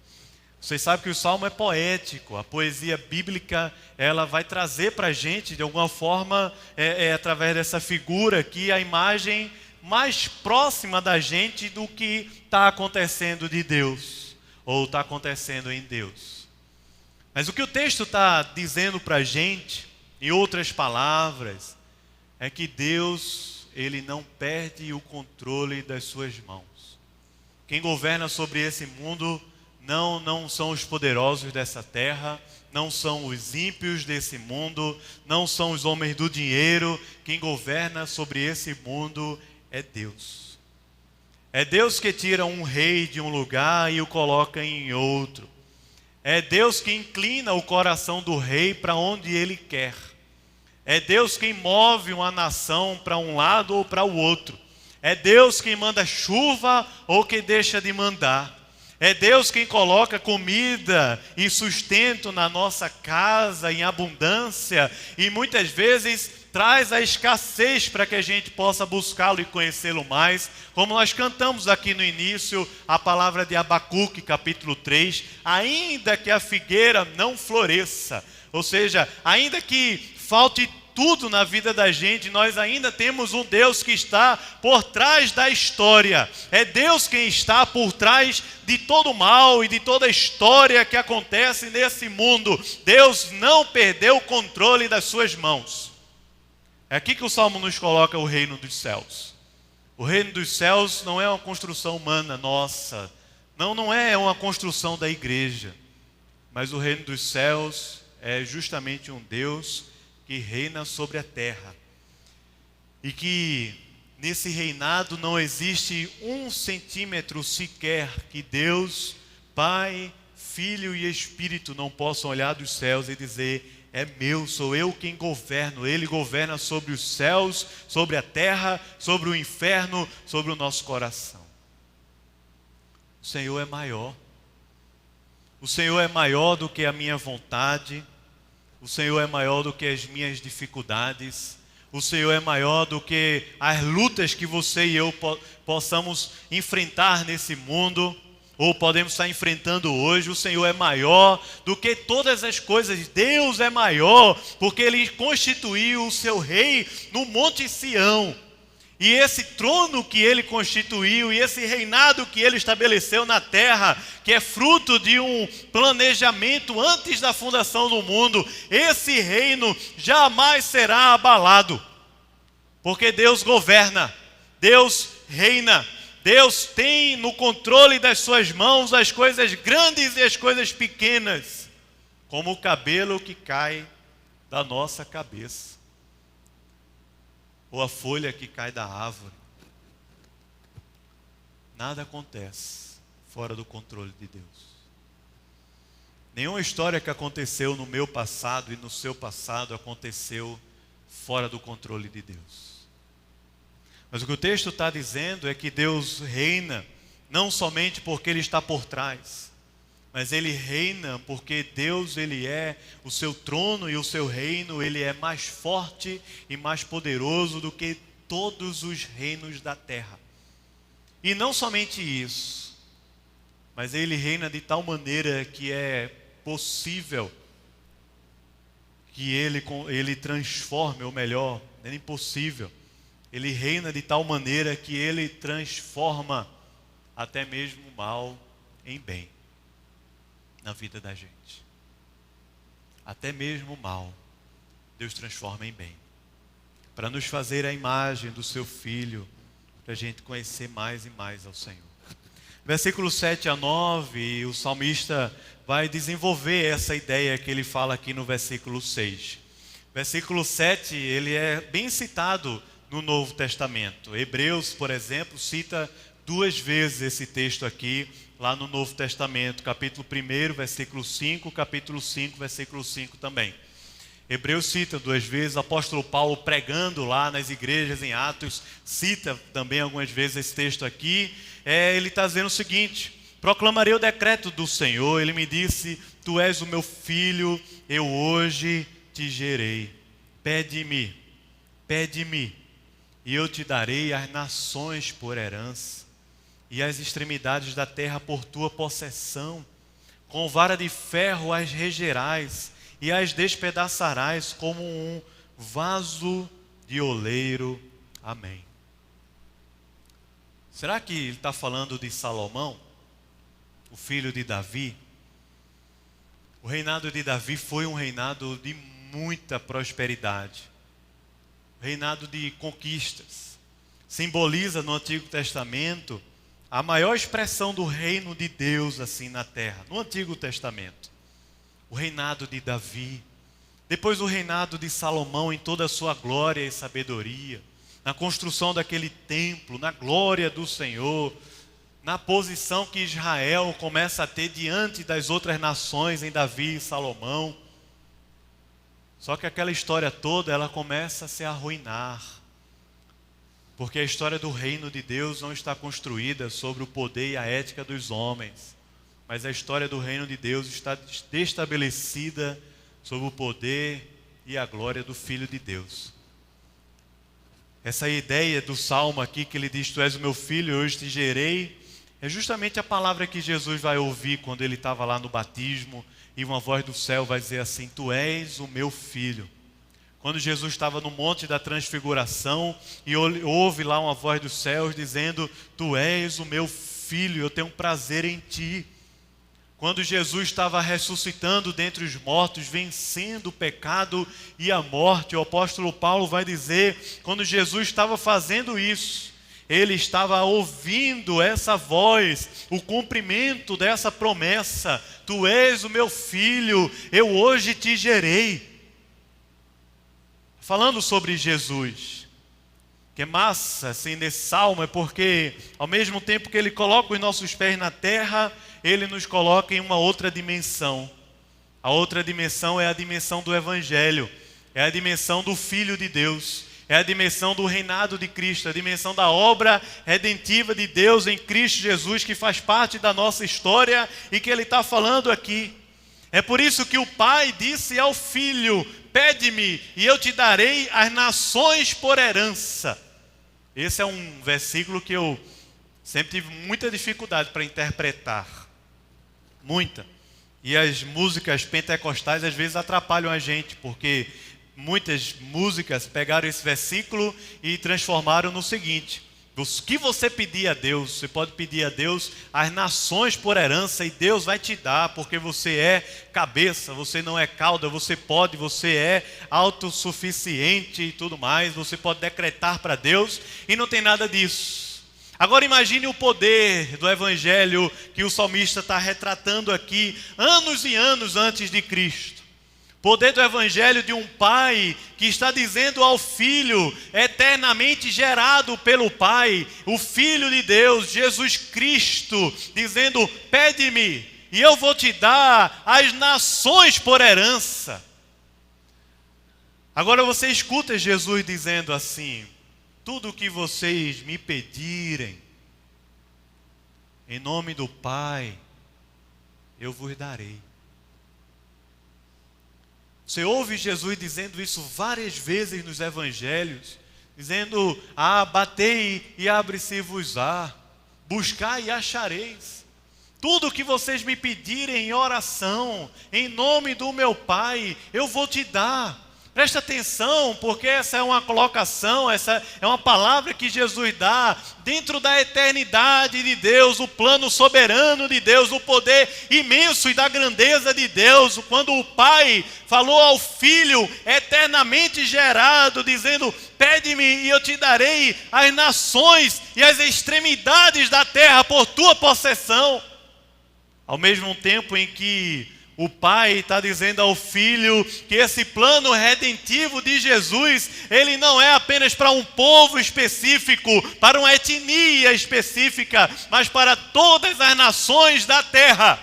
Vocês sabem que o Salmo é poético, a poesia bíblica, ela vai trazer para a gente, de alguma forma, através dessa figura aqui, a imagem mais próxima da gente do que está acontecendo de Deus, ou está acontecendo em Deus. Mas o que o texto está dizendo para a gente, em outras palavras, é que Deus, Ele não perde o controle das suas mãos. Quem governa sobre esse mundo não são os poderosos dessa terra, não são os ímpios desse mundo, não são os homens do dinheiro. Quem governa sobre esse mundo é Deus. É Deus que tira um rei de um lugar e o coloca em outro. É Deus que inclina o coração do rei para onde Ele quer. É Deus quem move uma nação para um lado ou para o outro. É Deus quem manda chuva ou que deixa de mandar. É Deus quem coloca comida e sustento na nossa casa em abundância e muitas vezes traz a escassez para que a gente possa buscá-lo e conhecê-lo mais. Como nós cantamos aqui no início, a palavra de Abacuque, capítulo 3, ainda que a figueira não floresça, ou seja, ainda que falte tudo na vida da gente, nós ainda temos um Deus que está por trás da história. É Deus quem está por trás de todo o mal e de toda a história que acontece nesse mundo. Deus não perdeu o controle das suas mãos. É aqui que o Salmo nos coloca o reino dos céus. O reino dos céus não é uma construção humana nossa, não é uma construção da igreja, mas o reino dos céus é justamente um Deus que reina sobre a terra, e que nesse reinado não existe 1 centímetro sequer que Deus, Pai, Filho e Espírito não possam olhar dos céus e dizer: é meu, sou eu quem governo. Ele governa sobre os céus, sobre a terra, sobre o inferno, sobre o nosso coração. O Senhor é maior. O Senhor é maior do que a minha vontade. O Senhor é maior do que as minhas dificuldades. O Senhor é maior do que as lutas que você e eu possamos enfrentar nesse mundo, ou podemos estar enfrentando hoje. O Senhor é maior do que todas as coisas. Deus é maior, porque Ele constituiu o seu rei no Monte Sião. E esse trono que Ele constituiu, e esse reinado que Ele estabeleceu na terra, que é fruto de um planejamento antes da fundação do mundo, esse reino jamais será abalado. Porque Deus governa, Deus reina, Deus tem no controle das suas mãos as coisas grandes e as coisas pequenas, como o cabelo que cai da nossa cabeça, ou a folha que cai da árvore. Nada acontece fora do controle de Deus. Nenhuma história que aconteceu no meu passado e no seu passado aconteceu fora do controle de Deus. Mas o que o texto está dizendo é que Deus reina não somente porque Ele está por trás, mas Ele reina porque Deus, Ele é o seu trono e o seu reino, Ele é mais forte e mais poderoso do que todos os reinos da terra. E não somente isso, mas ele reina de tal maneira que é possível que ele transforme, ou melhor, é impossível. Ele reina de tal maneira que ele transforma até mesmo o mal em bem na vida da gente. Até mesmo o mal, Deus transforma em bem. Para nos fazer a imagem do seu Filho, para a gente conhecer mais e mais ao Senhor. Versículos 7 a 9, o salmista vai desenvolver essa ideia que ele fala aqui no versículo 6. Versículo 7, ele é bem citado no Novo Testamento. Hebreus, por exemplo, cita 2 vezes esse texto aqui, lá no Novo Testamento, capítulo 1, versículo 5, capítulo 5, versículo 5 também. Hebreus cita 2 vezes, o apóstolo Paulo pregando lá nas igrejas em Atos, cita também algumas vezes esse texto aqui. Ele está dizendo o seguinte: proclamarei o decreto do Senhor, ele me disse, tu és o meu filho, eu hoje te gerei. Pede-me, e eu te darei as nações por herança, e as extremidades da terra por tua possessão. Com vara de ferro as regerás, e as despedaçarás como um vaso de oleiro. Amém. Será que ele está falando de Salomão, o filho de Davi? O reinado de Davi foi um reinado de muita prosperidade, reinado de conquistas. Simboliza no Antigo Testamento a maior expressão do reino de Deus assim na terra, no Antigo Testamento. O reinado de Davi, depois o reinado de Salomão em toda a sua glória e sabedoria, na construção daquele templo, na glória do Senhor, na posição que Israel começa a ter diante das outras nações em Davi e Salomão. Só que aquela história toda, ela começa a se arruinar, porque a história do reino de Deus não está construída sobre o poder e a ética dos homens, mas a história do reino de Deus está estabelecida sob o poder e a glória do Filho de Deus. Essa ideia do Salmo aqui, que ele diz, tu és o meu filho, hoje te gerei, é justamente a palavra que Jesus vai ouvir quando ele estava lá no batismo, e uma voz do céu vai dizer assim, tu és o meu filho. Quando Jesus estava no Monte da Transfiguração, e ouve lá uma voz dos céus dizendo, tu és o meu filho, eu tenho prazer em ti. Quando Jesus estava ressuscitando dentre os mortos, vencendo o pecado e a morte, o apóstolo Paulo vai dizer, quando Jesus estava fazendo isso, ele estava ouvindo essa voz, o cumprimento dessa promessa, tu és o meu filho, eu hoje te gerei. Falando sobre Jesus, que é massa assim nesse salmo, é porque ao mesmo tempo que ele coloca os nossos pés na terra, ele nos coloca em uma outra dimensão. A outra dimensão é a dimensão do Evangelho, é a dimensão do Filho de Deus, é a dimensão do reinado de Cristo, a dimensão da obra redentiva de Deus em Cristo Jesus, que faz parte da nossa história e que ele está falando aqui. É por isso que o Pai disse ao Filho, pede-me e eu te darei as nações por herança. Esse é um versículo que eu sempre tive muita dificuldade para interpretar. Muita. E as músicas pentecostais às vezes atrapalham a gente, porque muitas músicas pegaram esse versículo e transformaram no seguinte: o que você pedir a Deus, você pode pedir a Deus as nações por herança e Deus vai te dar, porque você é cabeça, você não é cauda, você é autossuficiente e tudo mais, você pode decretar para Deus e não tem nada disso. Agora imagine o poder do Evangelho que o salmista está retratando aqui, anos e anos antes de Cristo. Poder do Evangelho de um pai que está dizendo ao Filho, eternamente gerado pelo Pai, o Filho de Deus, Jesus Cristo, dizendo, pede-me e eu vou te dar as nações por herança. Agora você escuta Jesus dizendo assim, tudo o que vocês me pedirem, em nome do Pai, eu vos darei. Você ouve Jesus dizendo isso várias vezes nos evangelhos, dizendo, batei e abre-se-vos-á, buscai e achareis. Tudo que vocês me pedirem em oração, em nome do meu Pai, eu vou te dar. Presta atenção, porque essa é uma colocação, essa é uma palavra que Jesus dá dentro da eternidade de Deus, o plano soberano de Deus, o poder imenso e da grandeza de Deus. Quando o Pai falou ao Filho eternamente gerado, dizendo: pede-me e eu te darei as nações e as extremidades da terra por tua possessão. Ao mesmo tempo em que o Pai está dizendo ao Filho que esse plano redentivo de Jesus, ele não é apenas para um povo específico, para uma etnia específica, mas para todas as nações da terra.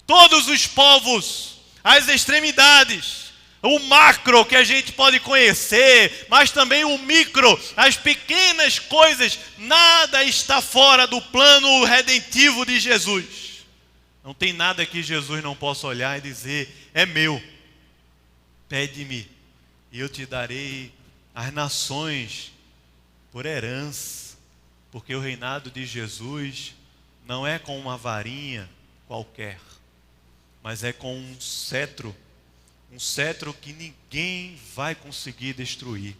Todos os povos, as extremidades, o macro que a gente pode conhecer, mas também o micro, as pequenas coisas, nada está fora do plano redentivo de Jesus. Não tem nada que Jesus não possa olhar e dizer: é meu, pede-me e eu te darei as nações por herança. Porque o reinado de Jesus não é com uma varinha qualquer, mas é com um cetro que ninguém vai conseguir destruir.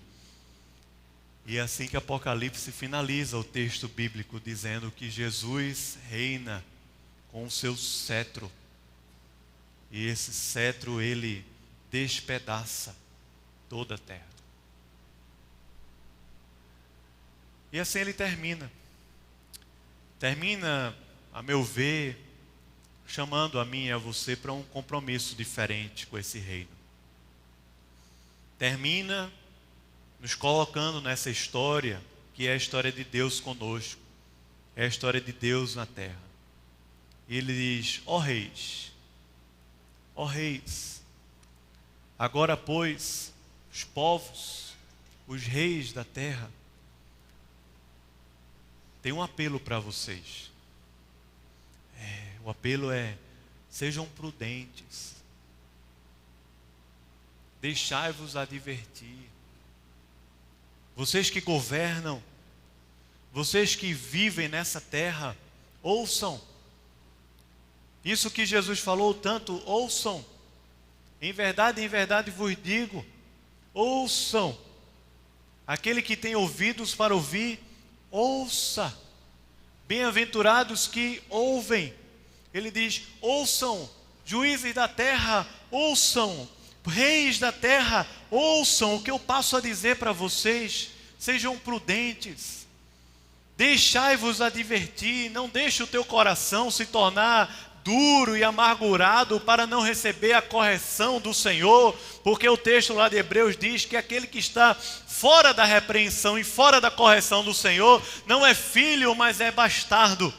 E é assim que Apocalipse finaliza o texto bíblico, dizendo que Jesus reina com o seu cetro, e esse cetro ele despedaça toda a terra. E assim ele termina, a meu ver, chamando a mim e a você para um compromisso diferente com esse reino. Termina nos colocando nessa história, que é a história de Deus conosco, é a história de Deus na terra. Ele diz: ó reis, agora pois, os povos, os reis da terra, tem um apelo para vocês. O apelo é: sejam prudentes, deixai-vos advertir. Vocês que governam, vocês que vivem nessa terra, ouçam. Isso que Jesus falou tanto, ouçam. Em verdade vos digo, ouçam. Aquele que tem ouvidos para ouvir, ouça. Bem-aventurados que ouvem. Ele diz: ouçam, juízes da terra, ouçam. Reis da terra, ouçam o que eu passo a dizer para vocês. Sejam prudentes. Deixai-vos advertir. Não deixe o teu coração se tornar duro e amargurado para não receber a correção do Senhor, porque o texto lá de Hebreus diz que aquele que está fora da repreensão e fora da correção do Senhor não é filho, mas é bastardo.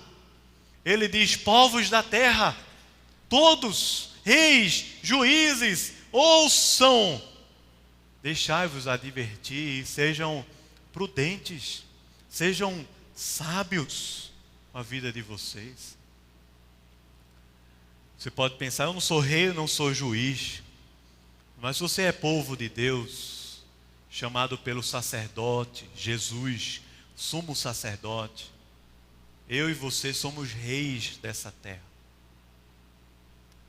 Ele diz: povos da terra, todos, reis, juízes, ouçam, deixai-vos advertir e sejam prudentes, sejam sábios com a vida de vocês. Você pode pensar: eu não sou rei, eu não sou juiz. Mas você é povo de Deus, chamado pelo sacerdote, Jesus, sumo sacerdote. Eu e você somos reis dessa terra.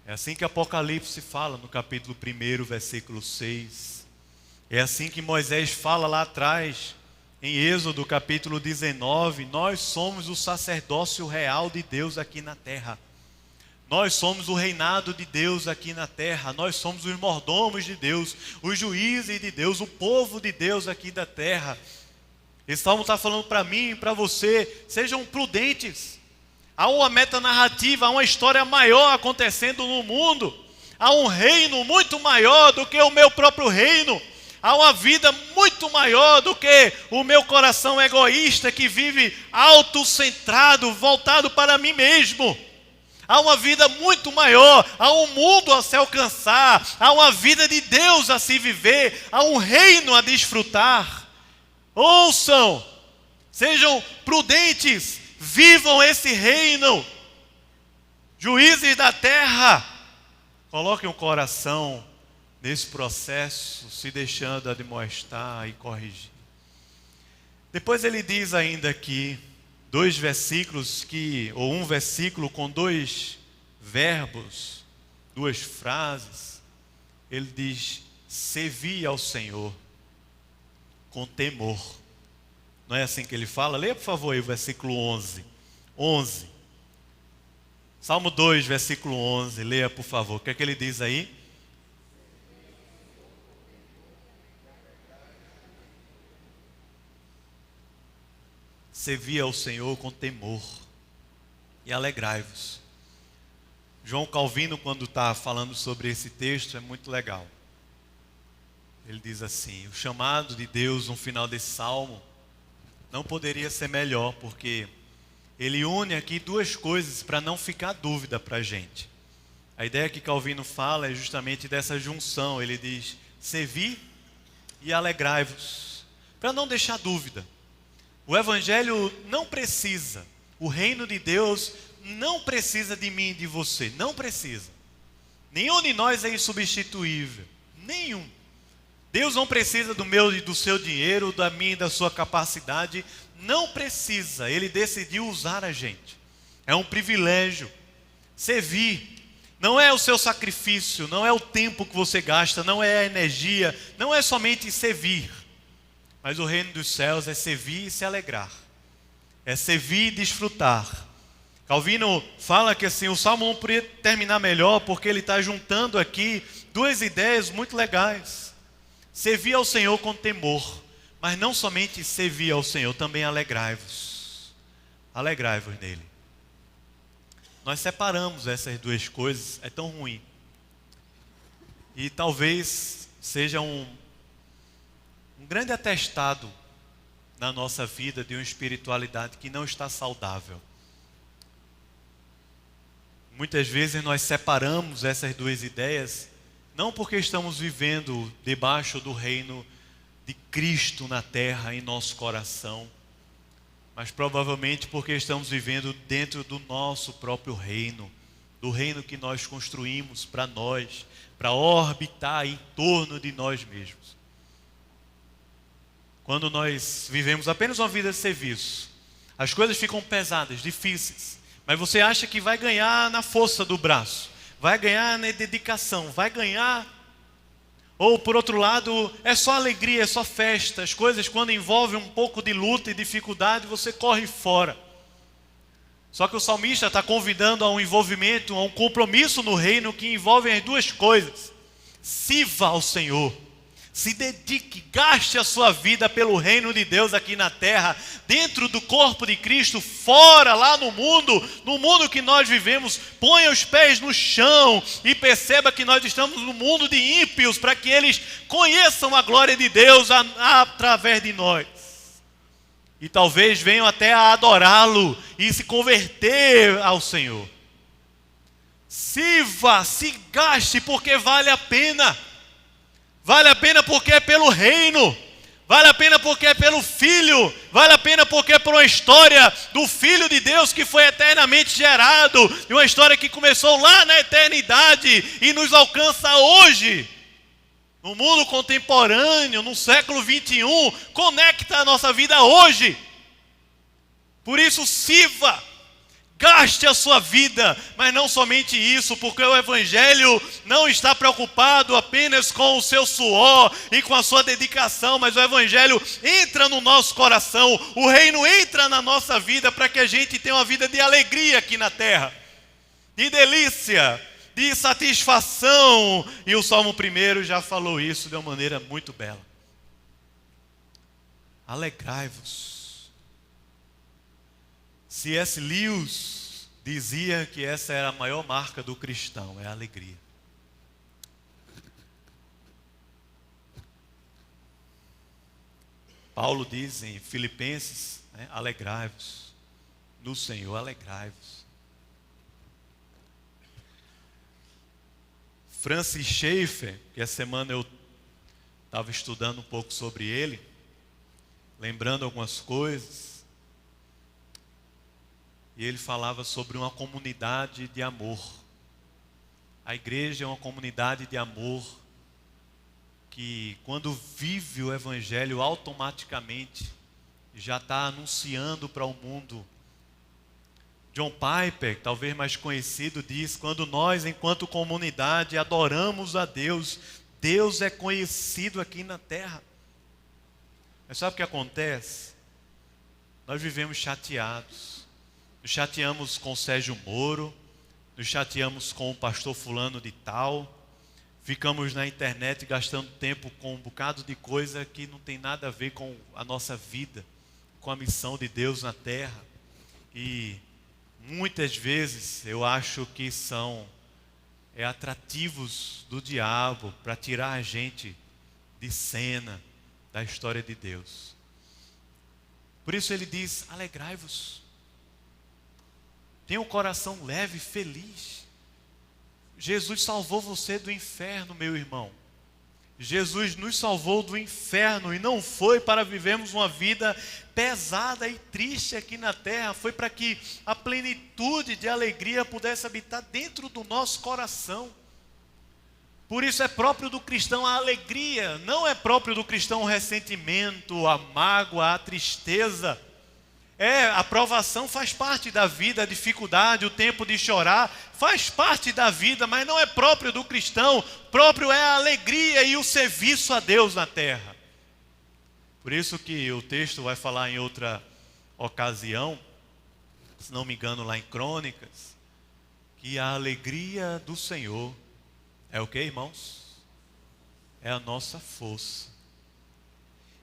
É assim que Apocalipse fala no capítulo 1, versículo 6. É assim que Moisés fala lá atrás, em Êxodo capítulo 19. Nós somos o sacerdócio real de Deus aqui na terra. Nós somos o reinado de Deus aqui na terra. Nós somos os mordomos de Deus, os juízes de Deus, o povo de Deus aqui da terra. Esse salmo está falando para mim e para você: sejam prudentes. Há uma metanarrativa, há uma história maior acontecendo no mundo. Há um reino muito maior do que o meu próprio reino. Há uma vida muito maior do que o meu coração egoísta que vive autocentrado, voltado para mim mesmo. Há uma vida muito maior, há um mundo a se alcançar, há uma vida de Deus a se viver, há um reino a desfrutar. Ouçam, sejam prudentes, vivam esse reino. Juízes da terra, coloquem o coração nesse processo, se deixando admoestar e corrigir. Depois ele diz ainda aqui, dois versículos ou um versículo com dois verbos, duas frases. Ele diz: servi ao Senhor com temor. Não é assim que ele fala? Leia, por favor, aí o versículo 11. 11. Salmo 2, versículo 11. Leia, por favor. O que é que ele diz aí? Servi ao Senhor com temor e alegrai-vos. João Calvino, quando está falando sobre esse texto, é muito legal. Ele diz assim: o chamado de Deus no final desse salmo não poderia ser melhor, porque ele une aqui duas coisas para não ficar dúvida para a gente. A ideia que Calvino fala é justamente dessa junção. Ele diz: servi e alegrai-vos, para não deixar dúvida. O Evangelho não precisa, o reino de Deus não precisa de mim e de você, não precisa. Nenhum de nós é insubstituível, nenhum. Deus não precisa do meu e do seu dinheiro, da minha e da sua capacidade, não precisa. Ele decidiu usar a gente. É um privilégio. Servir não é o seu sacrifício, não é o tempo que você gasta, não é a energia, não é somente servir. Mas o reino dos céus é servir e se alegrar. É servir e desfrutar. Calvino fala que assim, o Salmo não poderia terminar melhor, porque ele está juntando aqui duas ideias muito legais. Servir ao Senhor com temor, mas não somente servir ao Senhor, também alegrai-vos. Alegrai-vos nele. Nós separamos essas duas coisas, é tão ruim. E talvez seja um grande atestado na nossa vida de uma espiritualidade que não está saudável. Muitas vezes nós separamos essas duas ideias, não porque estamos vivendo debaixo do reino de Cristo na terra, em nosso coração, mas provavelmente porque estamos vivendo dentro do nosso próprio reino, do reino que nós construímos para nós, para orbitar em torno de nós mesmos. Quando nós vivemos apenas uma vida de serviço, as coisas ficam pesadas, difíceis, mas você acha que vai ganhar na força do braço, vai ganhar na dedicação, vai ganhar. Ou por outro lado, é só alegria, é só festa. As coisas quando envolvem um pouco de luta e dificuldade, você corre fora. Só que o salmista está convidando a um envolvimento, a um compromisso no reino que envolve as duas coisas. Sirva ao Senhor. Se dedique, gaste a sua vida pelo reino de Deus aqui na terra, dentro do corpo de Cristo, fora, lá no mundo que nós vivemos. Ponha os pés no chão e perceba que nós estamos no mundo de ímpios, para que eles conheçam a glória de Deus através de nós. E talvez venham até a adorá-lo e se converter ao Senhor. Sirva, se gaste, porque vale a pena. Vale a pena porque é pelo reino, vale a pena porque é pelo Filho, vale a pena porque é por uma história do Filho de Deus que foi eternamente gerado, e uma história que começou lá na eternidade e nos alcança hoje. No mundo contemporâneo, no século 21, conecta a nossa vida hoje. Por isso, sirva. Gaste a sua vida, mas não somente isso, porque o Evangelho não está preocupado apenas com o seu suor e com a sua dedicação, mas o Evangelho entra no nosso coração, o reino entra na nossa vida para que a gente tenha uma vida de alegria aqui na terra, de delícia, de satisfação. E o Salmo 1 já falou isso de uma maneira muito bela. Alegrai-vos. C.S. Lewis dizia que essa era a maior marca do cristão, é a alegria. Paulo diz em Filipenses, alegrai-vos no Senhor, alegrai-vos. Francis Schaeffer, que essa semana eu estava estudando um pouco sobre ele, lembrando algumas coisas, e ele falava sobre uma comunidade de amor. A igreja é uma comunidade de amor que, quando vive o Evangelho, automaticamente já está anunciando para o mundo John Piper, talvez mais conhecido, diz: quando nós, enquanto comunidade, adoramos a Deus, Deus é conhecido aqui na terra. Mas sabe o que acontece? Nós vivemos chateados. Nos chateamos com o Sérgio Moro, nos chateamos com o pastor fulano de tal, ficamos na internet gastando tempo com um bocado de coisa que não tem nada a ver com a nossa vida, com a missão de Deus na terra. E muitas vezes eu acho que são atrativos do diabo para tirar a gente de cena da história de Deus. Por isso ele diz: alegrai-vos, tenha um coração leve e feliz. Jesus salvou você do inferno, meu irmão. Jesus nos salvou do inferno e não foi para vivermos uma vida pesada e triste aqui na terra. Foi para que a plenitude de alegria pudesse habitar dentro do nosso coração. Por isso é próprio do cristão a alegria, não é próprio do cristão o ressentimento, a mágoa, a tristeza. A provação faz parte da vida, a dificuldade, o tempo de chorar faz parte da vida, mas não é próprio do cristão. Próprio é a alegria e o serviço a Deus na terra. Por isso que o texto vai falar em outra ocasião, se não me engano lá em Crônicas, que a alegria do Senhor é o que, irmãos? É a nossa força.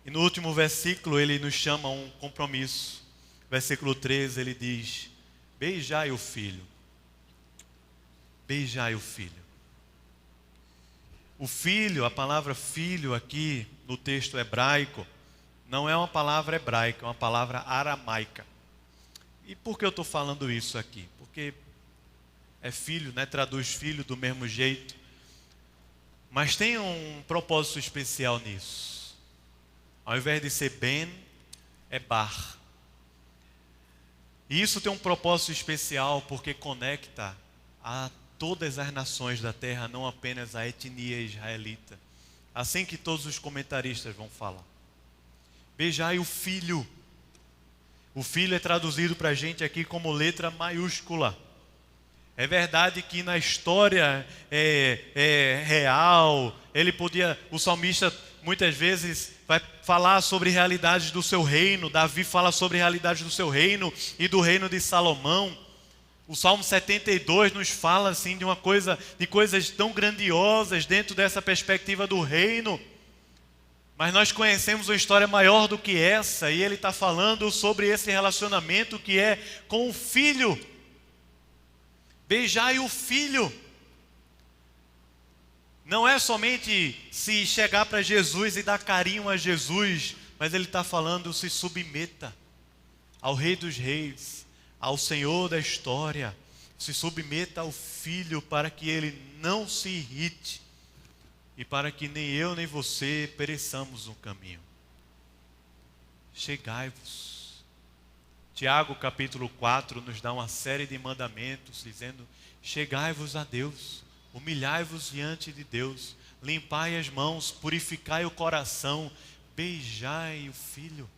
E no último versículo ele nos chama a um compromisso. Versículo 13 ele diz: beijai o filho. Beijai o filho. O filho, a palavra filho aqui no texto hebraico, não é uma palavra hebraica, é uma palavra aramaica. E por que eu estou falando isso aqui? Porque é filho, né? Traduz filho do mesmo jeito. Mas tem um propósito especial nisso. Ao invés de ser ben, é bar. E isso tem um propósito especial porque conecta a todas as nações da terra, não apenas a etnia israelita. Assim que todos os comentaristas vão falar. Beijai o filho. O filho é traduzido para a gente aqui como letra maiúscula. É verdade que na história real, o salmista muitas vezes vai falar sobre realidades do seu reino. Davi fala sobre realidades do seu reino e do reino de Salomão. O Salmo 72 nos fala assim de coisas tão grandiosas dentro dessa perspectiva do reino. Mas nós conhecemos uma história maior do que essa, e ele está falando sobre esse relacionamento que é com o filho. Beijai o filho. Não é somente se chegar para Jesus e dar carinho a Jesus, mas ele está falando: se submeta ao Rei dos Reis, ao Senhor da história. Se submeta ao Filho para que ele não se irrite e para que nem eu nem você pereçamos no caminho. Chegai-vos. Tiago capítulo 4 nos dá uma série de mandamentos dizendo: chegai-vos a Deus, humilhai-vos diante de Deus, limpai as mãos, purificai o coração, beijai o Filho.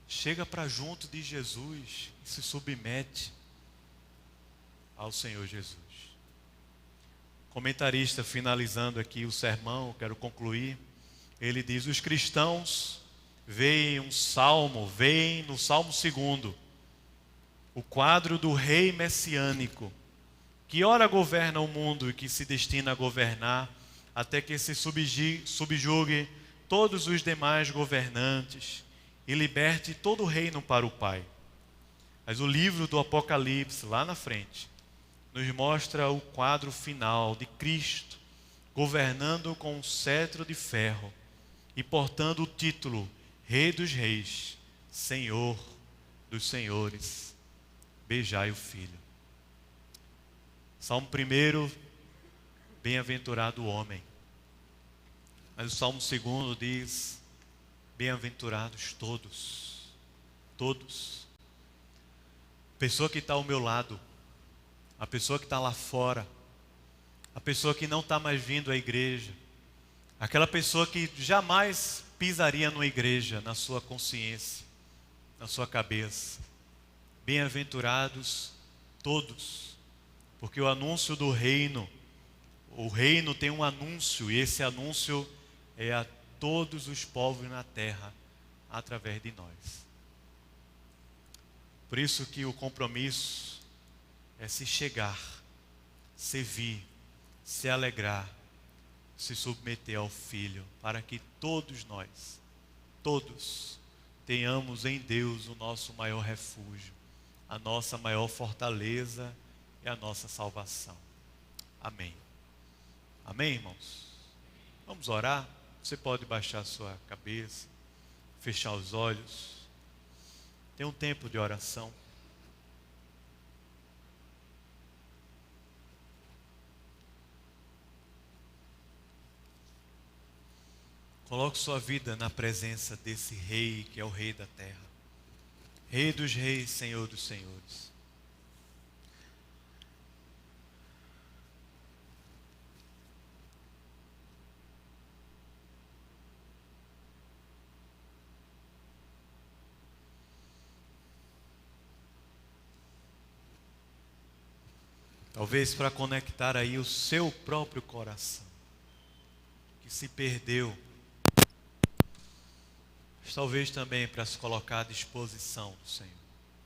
Chega para junto de Jesus e se submete ao Senhor Jesus. Comentarista, finalizando aqui o sermão, quero concluir. Ele diz: os cristãos veem no Salmo 2, o quadro do rei messiânico, que ora governa o mundo e que se destina a governar, até que se subjugue todos os demais governantes e liberte todo o reino para o Pai. Mas o livro do Apocalipse, lá na frente, nos mostra o quadro final de Cristo, governando com um cetro de ferro e portando o título Rei dos Reis, Senhor dos Senhores. Beijai o Filho. Salmo 1, bem-aventurado o homem. Mas o Salmo 2 diz: bem-aventurados todos. Todos. A pessoa que está ao meu lado, a pessoa que está lá fora, a pessoa que não está mais vindo à igreja, aquela pessoa que jamais pisaria numa igreja, na sua consciência, na sua cabeça. bem-aventurados todos, porque o anúncio do reino, o reino tem um anúncio, e esse anúncio é a todos os povos na terra, através de nós. Por isso que o compromisso é se chegar, servir, se alegrar, se submeter ao Filho, para que todos nós, todos, tenhamos em Deus o nosso maior refúgio, a nossa maior fortaleza e a nossa salvação. Amém. Amém, irmãos? Vamos orar? Você pode baixar sua cabeça, fechar os olhos. Tem um tempo de oração. Coloque sua vida na presença desse Rei, que é o Rei da terra. Rei dos reis, Senhor dos senhores. Talvez para conectar aí o seu próprio coração, que se perdeu. Mas talvez também para se colocar à disposição do Senhor.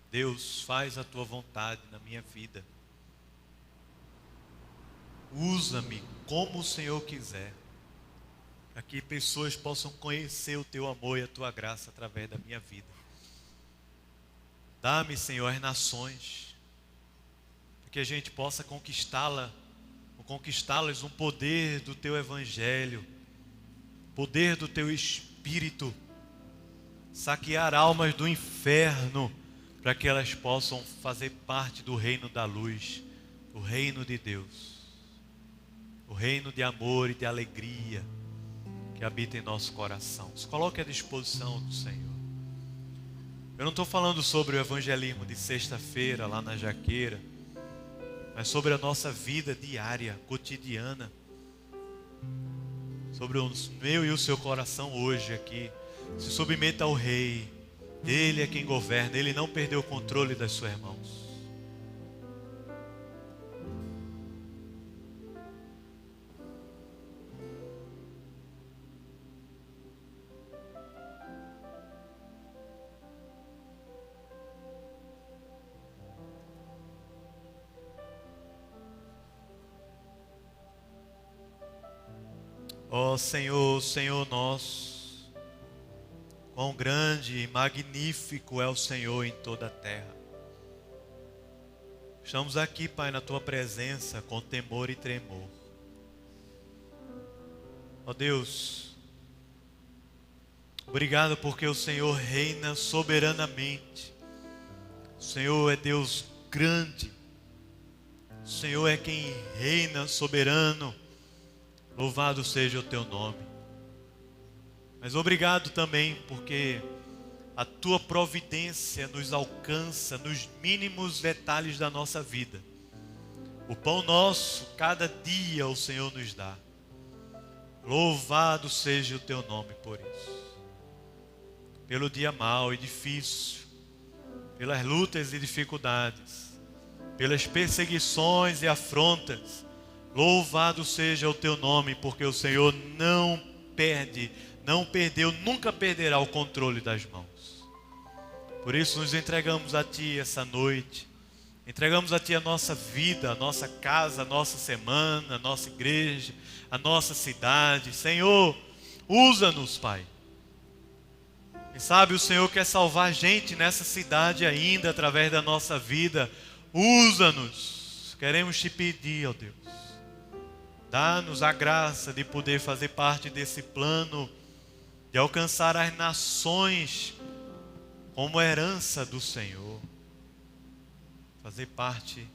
Deus, faz a tua vontade na minha vida. Usa-me como o Senhor quiser, para que pessoas possam conhecer o teu amor e a tua graça através da minha vida. Dá-me, Senhor, as nações, para que a gente possa conquistá-las um poder do teu evangelho, poder do teu Espírito, saquear almas do inferno, para que elas possam fazer parte do reino da luz, o reino de Deus, o reino de amor e de alegria que habita em nosso coração. Se coloque à disposição do Senhor. Eu não estou falando sobre o evangelismo de sexta-feira lá na Jaqueira, mas sobre a nossa vida diária, cotidiana, sobre o meu e o seu coração hoje aqui. Se submeta ao Rei, Ele é quem governa, Ele não perdeu o controle das suas mãos. Ó Senhor, Senhor nosso, quão grande e magnífico é o Senhor em toda a terra. Estamos aqui, Pai, na Tua presença com temor e tremor. Ó Deus, obrigado porque o Senhor reina soberanamente. O Senhor é Deus grande. O Senhor é quem reina soberano. Louvado seja o Teu nome. Mas obrigado também porque a Tua providência nos alcança nos mínimos detalhes da nossa vida. O pão nosso, cada dia o Senhor nos dá. Louvado seja o Teu nome por isso. Pelo dia mau e difícil, pelas lutas e dificuldades, pelas perseguições e afrontas, louvado seja o Teu nome, porque o Senhor não perdeu, nunca perderá o controle das mãos. Por isso nos entregamos a Ti essa noite, entregamos a Ti a nossa vida, a nossa casa, a nossa semana, a nossa igreja, a nossa cidade. Senhor, usa-nos, Pai. Quem sabe o Senhor quer salvar gente nessa cidade ainda, através da nossa vida. Usa-nos. Queremos Te pedir, ó Deus, dá-nos a graça de poder fazer parte desse plano, de alcançar as nações como herança do Senhor. Fazer parte,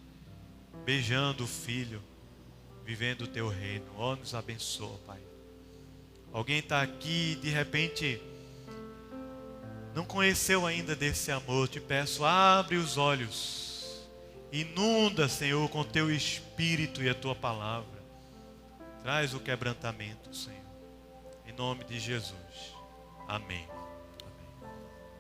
beijando o Filho, vivendo o Teu reino. Ó, nos abençoa, Pai. Alguém está aqui e de repente não conheceu ainda desse amor. Te peço, abre os olhos. Inunda, Senhor, com Teu Espírito e a Tua palavra. Traz o quebrantamento, Senhor. Em nome de Jesus. Amém.